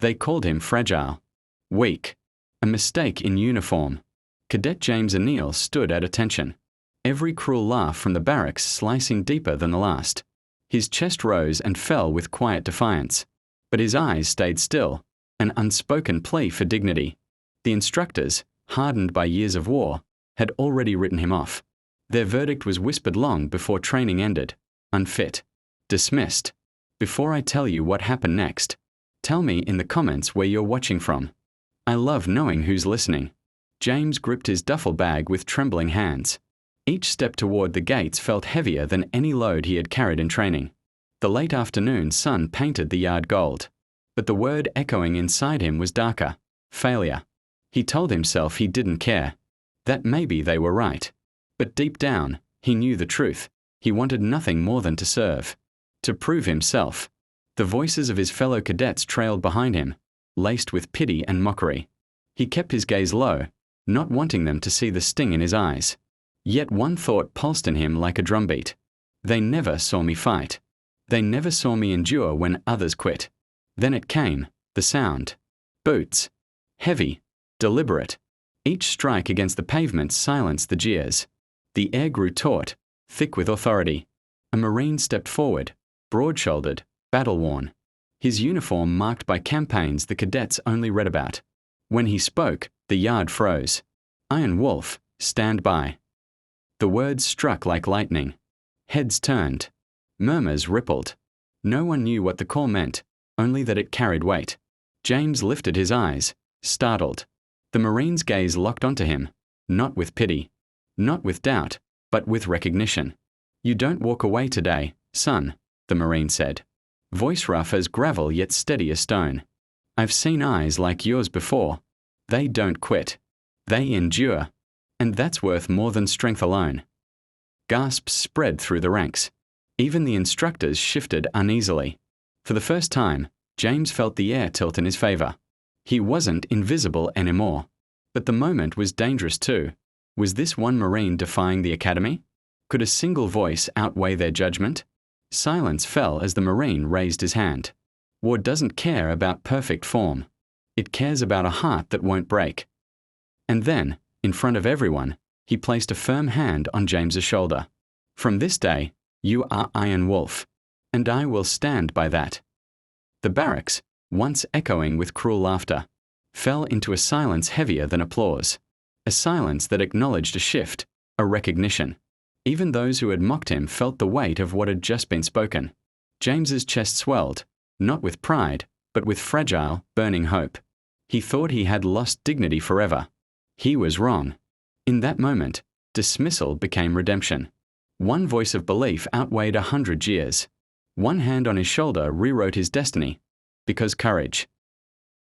They called him fragile, weak, a mistake in uniform. Cadet James O'Neal stood at attention, every cruel laugh from the barracks slicing deeper than the last. His chest rose and fell with quiet defiance, but his eyes stayed still, an unspoken plea for dignity. The instructors, hardened by years of war, had already written him off. Their verdict was whispered long before training ended: unfit, dismissed. Before I tell you what happened next, tell me in the comments where you're watching from. I love knowing who's listening. James gripped his duffel bag with trembling hands. Each step toward the gates felt heavier than any load he had carried in training. The late afternoon sun painted the yard gold, but the word echoing inside him was darker: failure. He told himself he didn't care, that maybe they were right. But deep down, he knew the truth. He wanted nothing more than to serve, to prove himself. The voices of his fellow cadets trailed behind him, laced with pity and mockery. He kept his gaze low, not wanting them to see the sting in his eyes. Yet one thought pulsed in him like a drumbeat. They never saw me fight. They never saw me endure when others quit. Then it came, the sound. Boots. Heavy, deliberate. Each strike against the pavement silenced the jeers. The air grew taut, thick with authority. A Marine stepped forward, broad-shouldered, battle-worn. His uniform marked by campaigns the cadets only read about. When he spoke, the yard froze. Iron Wolf, stand by. The words struck like lightning. Heads turned. Murmurs rippled. No one knew what the call meant, only that it carried weight. James lifted his eyes, startled. The Marine's gaze locked onto him, not with pity, not with doubt, but with recognition. You don't walk away today, son, the Marine said. Voice rough as gravel yet steady as stone. I've seen eyes like yours before. They don't quit. They endure. And that's worth more than strength alone. Gasps spread through the ranks. Even the instructors shifted uneasily. For the first time, James felt the air tilt in his favor. He wasn't invisible anymore. But the moment was dangerous too. Was this one Marine defying the academy? Could a single voice outweigh their judgment? Silence fell as the Marine raised his hand. War doesn't care about perfect form. It cares about a heart that won't break. And then, in front of everyone, he placed a firm hand on James's shoulder. From this day, you are Iron Wolf, and I will stand by that. The barracks, once echoing with cruel laughter, fell into a silence heavier than applause, a silence that acknowledged a shift, a recognition. Even those who had mocked him felt the weight of what had just been spoken. James's chest swelled, not with pride, but with fragile, burning hope. He thought he had lost dignity forever. He was wrong. In that moment, dismissal became redemption. One voice of belief outweighed 100 jeers. One hand on his shoulder rewrote his destiny. Because courage,